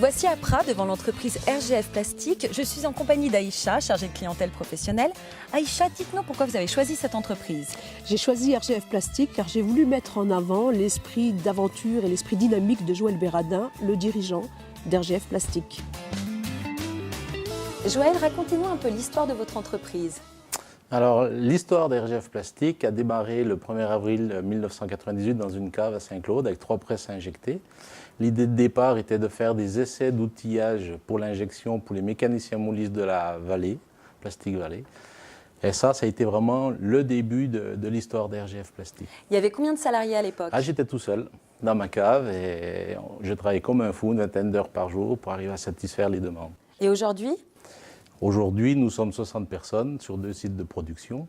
voici à Prat, devant l'entreprise RGF Plastique. Je suis en compagnie d'Aïcha, chargée de clientèle professionnelle. Aïcha, dites-nous pourquoi vous avez choisi cette entreprise. J'ai choisi RGF Plastique car j'ai voulu mettre en avant l'esprit d'aventure et l'esprit dynamique de Joël Béradin, le dirigeant d'RGF Plastique. Joël, racontez-nous un peu l'histoire de votre entreprise. Alors, l'histoire d'RGF Plastique a démarré le 1er avril 1998 dans une cave à Saint-Claude avec 3 presses à injecter. L'idée de départ était de faire des essais d'outillage pour l'injection pour les mécaniciens moulistes de la vallée, Plastique Vallée. Et ça a été vraiment le début de l'histoire d'RGF Plastique. Il y avait combien de salariés à l'époque? J'étais tout seul dans ma cave et je travaillais comme un fou, une vingtaine d'heures par jour pour arriver à satisfaire les demandes. Et aujourd'hui? Aujourd'hui, nous sommes 60 personnes sur 2 sites de production.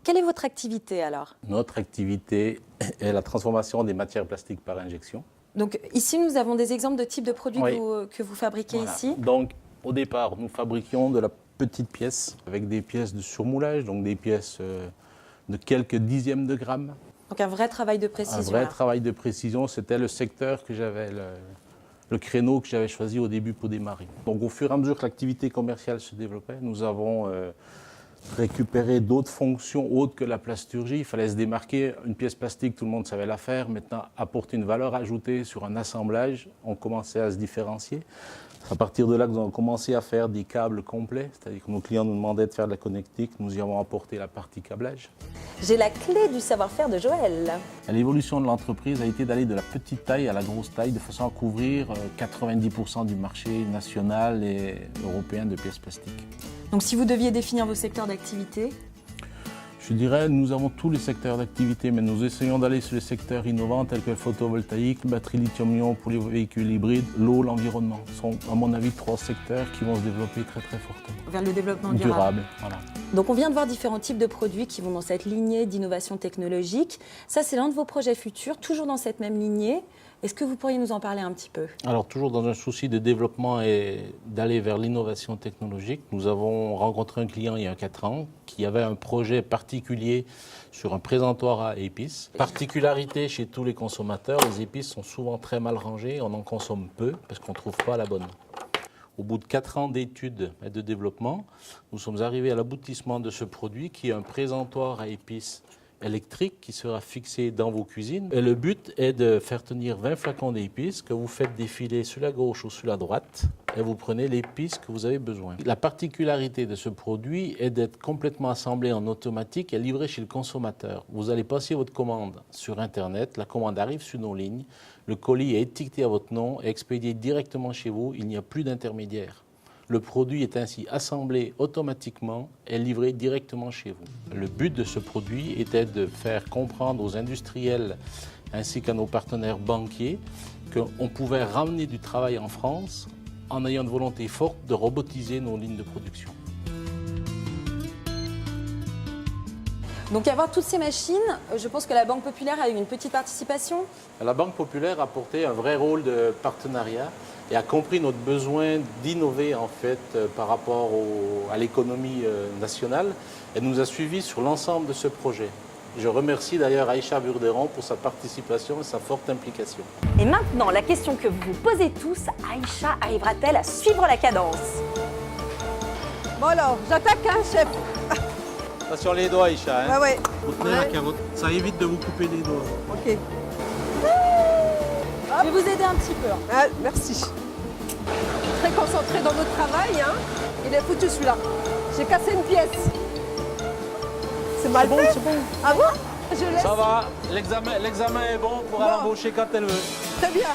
Quelle est votre activité alors? Notre activité est la transformation des matières plastiques par injection. Donc ici, nous avons des exemples de types de produits que vous fabriquez ici. Donc au départ, nous fabriquions de la petite pièce avec des pièces de surmoulage, donc des pièces de quelques dixièmes de grammes. Donc un vrai travail de précision. Un vrai travail de précision, c'était le secteur que j'avais, le créneau que j'avais choisi au début pour démarrer. Donc au fur et à mesure que l'activité commerciale se développait, nous avons récupéré d'autres fonctions autres que la plasturgie. Il fallait se démarquer. Une pièce plastique, tout le monde savait la faire. Maintenant, apporter une valeur ajoutée sur un assemblage, on commençait à se différencier. C'est à partir de là que nous avons commencé à faire des câbles complets, c'est-à-dire que nos clients nous demandaient de faire de la connectique, nous y avons apporté la partie câblage. J'ai la clé du savoir-faire de Joël. L'évolution de l'entreprise a été d'aller de la petite taille à la grosse taille, de façon à couvrir 90% du marché national et européen de pièces plastiques. Donc si vous deviez définir vos secteurs d'activité? Je dirais, nous avons tous les secteurs d'activité, mais nous essayons d'aller sur les secteurs innovants tels que le photovoltaïque, batterie lithium-ion pour les véhicules hybrides, l'eau, l'environnement. Ce sont, à mon avis, 3 secteurs qui vont se développer très très fortement. Vers le développement durable. Voilà. Donc on vient de voir différents types de produits qui vont dans cette lignée d'innovation technologique. Ça, c'est l'un de vos projets futurs, toujours dans cette même lignée. Est-ce que vous pourriez nous en parler un petit peu? Alors, toujours dans un souci de développement et d'aller vers l'innovation technologique, nous avons rencontré un client il y a 4 ans qui avait un projet particulier sur un présentoir à épices. Particularité chez tous les consommateurs, les épices sont souvent très mal rangées, on en consomme peu parce qu'on ne trouve pas la bonne. Au bout de 4 ans d'études et de développement, nous sommes arrivés à l'aboutissement de ce produit qui est un présentoir à épices électrique qui sera fixé dans vos cuisines. Et le but est de faire tenir 20 flacons d'épices que vous faites défiler sur la gauche ou sur la droite et vous prenez l'épice que vous avez besoin. La particularité de ce produit est d'être complètement assemblé en automatique et livré chez le consommateur. Vous allez passer votre commande sur Internet, la commande arrive sur nos lignes, le colis est étiqueté à votre nom et expédié directement chez vous, il n'y a plus d'intermédiaire. Le produit est ainsi assemblé automatiquement et livré directement chez vous. Le but de ce produit était de faire comprendre aux industriels ainsi qu'à nos partenaires banquiers qu'on pouvait ramener du travail en France en ayant une volonté forte de robotiser nos lignes de production. Donc avoir toutes ces machines, je pense que la Banque Populaire a eu une petite participation. La Banque Populaire a porté un vrai rôle de partenariat et a compris notre besoin d'innover en fait par rapport à l'économie nationale et nous a suivis sur l'ensemble de ce projet. Je remercie d'ailleurs Aïcha Burderon pour sa participation et sa forte implication. Et maintenant, la question que vous vous posez tous, Aïcha arrivera-t-elle à suivre la cadence? Bon alors, j'attaque chef. Attention les doigts Aïcha, hein. Ouais. Vous tenez la carotte, ça évite de vous couper les doigts. Ok. Je vais vous aider un petit peu. Ah, merci. Très concentré dans votre travail, hein. Il est foutu celui-là. J'ai cassé une pièce. C'est mal fait. C'est bon. Ah bon? Je laisse. Ça va, l'examen est bon pour embaucher quand elle veut. Très bien.